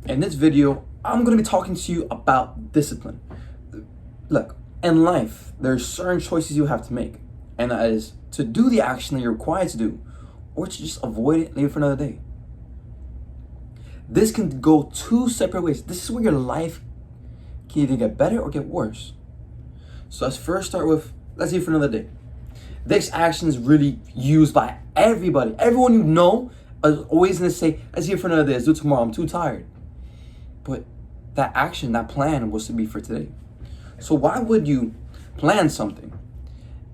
In this video, I'm going to be talking to you about discipline. Look, in life, there are certain choices you have to make, and that is to do the action that you're required to do, or to just avoid it and leave it for another day. This can go two separate ways. This is where your life can either get better or get worse. So let's first start with, let's leave it for another day. This action is really used by everybody. Everyone you know is always going to say, let's leave it for another day, let's do it tomorrow, I'm too tired. But that action, that plan was to be for today. So why would you plan something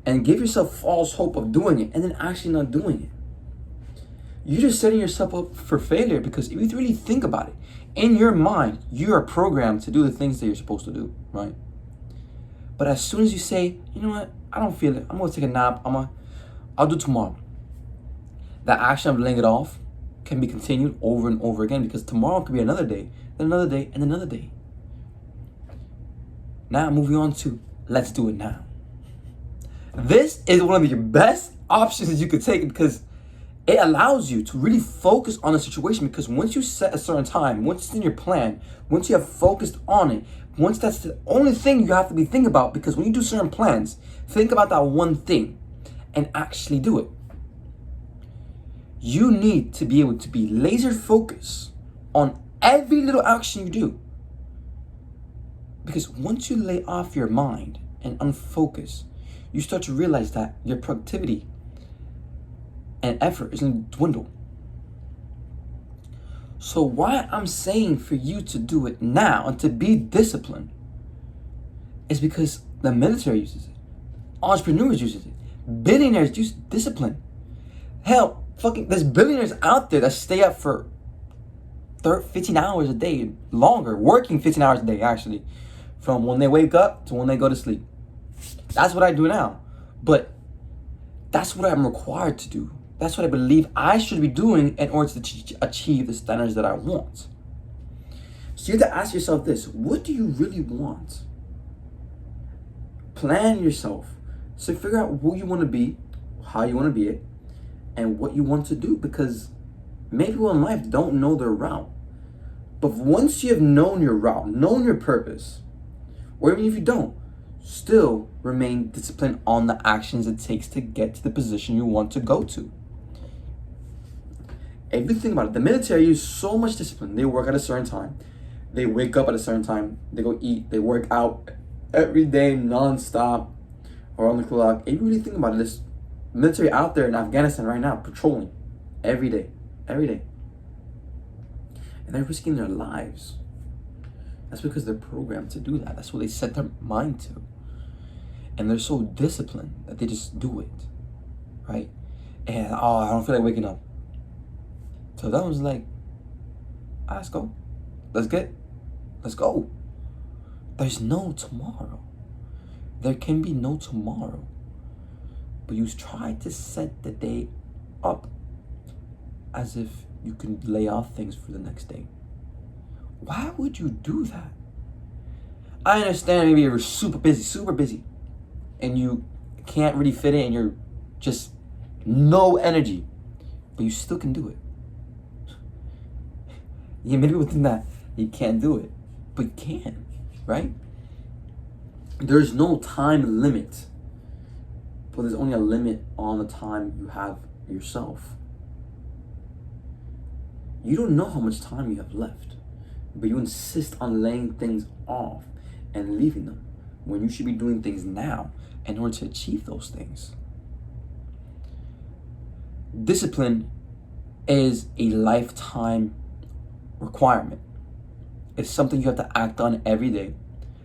and give yourself false hope of doing it and then actually not doing it? You're just setting yourself up for failure, because if you really think about it, in your mind, you are programmed to do the things that you're supposed to do, right? But as soon as you say, you know what, I don't feel it, I'm gonna take a nap, I'll do tomorrow. That action of laying it off can be continued over and over again, because tomorrow could be another day, then another day, and another day. Now moving on to let's do it now. This is one of your best options that you could take, because it allows you to really focus on the situation. Because once you set a certain time, once it's in your plan, once you have focused on it, once that's the only thing you have to be thinking about, because when you do certain plans, think about that one thing and actually do it. You need to be able to be laser focused on every little action you do. Because once you lay off your mind and unfocus, you start to realize that your productivity and effort is going to dwindle. So why I'm saying for you to do it now and to be disciplined is because the military uses it, entrepreneurs uses it, billionaires use discipline. Hell, there's billionaires out there that stay up for 15 hours a day, longer, working 15 hours a day actually, from when they wake up to when they go to sleep. That's what I do now, but that's what I'm required to do. That's what I believe I should be doing in order to achieve the standards that I want. So you have to ask yourself this: what do you really want? Plan yourself. So figure out who you want to be, how you want to be it, and what you want to do. Because many people in life don't know their route. But once you have known your route, known your purpose, or even if you don't, still remain disciplined on the actions it takes to get to the position you want to go to. If you think about it, the military use so much discipline. They work at a certain time. They wake up at a certain time. They go eat. They work out every day, non-stop, around the clock. If you really think about it, this military out there in Afghanistan right now, patrolling every day. And they're risking their lives. That's because they're programmed to do that. That's what they set their mind to. And they're so disciplined that they just do it, right? And, I don't feel like waking up. So that was like, let's go. Let's go. There's no tomorrow. There can be no tomorrow. But you try to set the day up as if you can lay off things for the next day. Why would you do that? I understand maybe you're super busy, and you can't really fit in, you're just no energy, but you still can do it. Yeah, maybe within that you can't do it, but you can, right? There's no time limit, but there's only a limit on the time you have yourself. You don't know how much time you have left, but you insist on laying things off and leaving them when you should be doing things now in order to achieve those things. Discipline is a lifetime requirement. It's something you have to act on every day,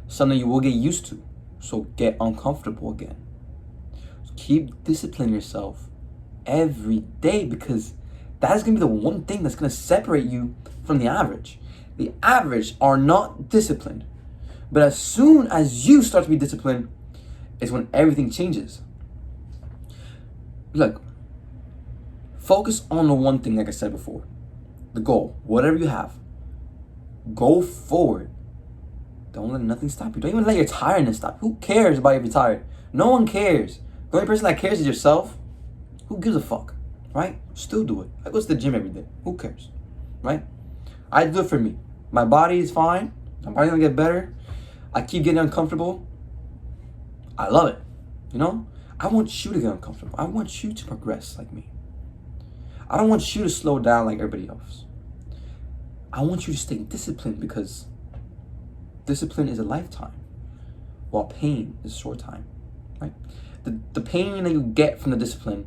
something you will get used to, so get uncomfortable again. So keep disciplining yourself every day, because that's going to be the one thing that's going to separate you from the average. The average are not disciplined. But as soon as you start to be disciplined is when everything changes. Look, focus on the one thing, like I said before. The goal, whatever you have. Go forward. Don't let nothing stop you. Don't even let your tiredness stop. Who cares about if you're tired? No one cares. The only person that cares is yourself. Who gives a fuck, right? Still do it. I go to the gym every day. Who cares, right? I do it for me. My body is fine. My body's gonna get better. I keep getting uncomfortable. I love it. You know? I want you to get uncomfortable. I want you to progress like me. I don't want you to slow down like everybody else. I want you to stay disciplined because discipline is a lifetime, while pain is a short time, right? The pain that you get from the discipline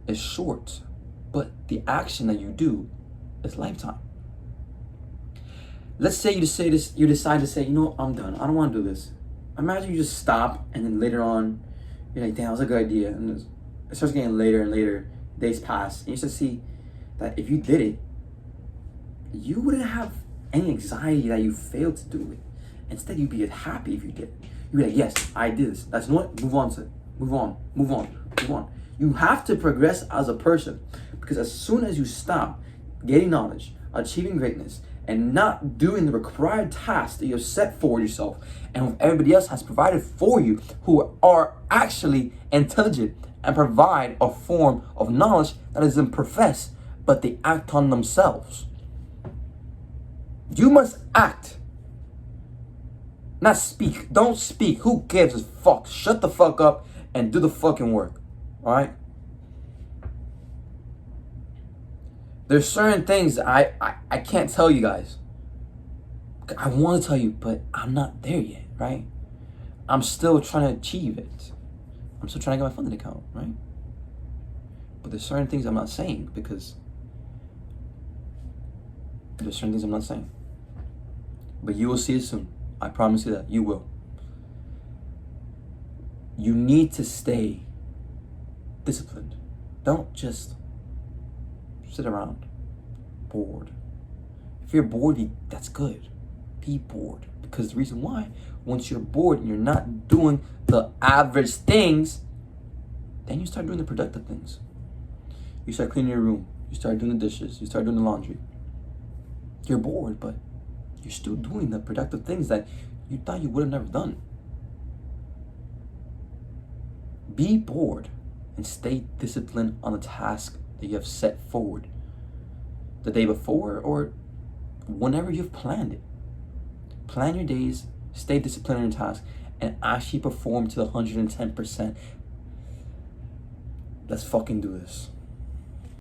is short, but the action that you do is lifetime. Let's say you decide to say, you know, I'm done. I don't want to do this. Imagine you just stop and then later on, you're like, damn, that was a good idea. And it starts getting later and later, days pass, and you start to see that if you did it, you wouldn't have any anxiety that you failed to do it. Instead, you'd be happy if you did it. You'd be like, yes, I did this. That's what, move on to it. Move on, move on, move on. You have to progress as a person, because as soon as you stop getting knowledge, achieving greatness, and not doing the required tasks that you have set for yourself and what everybody else has provided for you, who are actually intelligent and provide a form of knowledge that isn't professed, but they act on themselves. You must act, not speak. Don't speak. Who gives a fuck? Shut the fuck up and do the fucking work. All right? There's certain things I can't tell you guys. I want to tell you, but I'm not there yet, right? I'm still trying to achieve it. I'm still trying to get my funding account, right? But there's certain things I'm not saying because there's certain things I'm not saying. But you will see it soon. I promise you that. You will. You need to stay disciplined. Don't just sit around bored. If you're bored, that's good. Be bored. Because the reason why, once you're bored and you're not doing the average things, then you start doing the productive things. You start cleaning your room. You start doing the dishes. You start doing the laundry. You're bored, but you're still doing the productive things that you thought you would have never done. Be bored and stay disciplined on the task that you have set forward the day before or whenever you've planned it. Plan your days, stay disciplined on your task, and actually perform to the 110%. Let's fucking do this.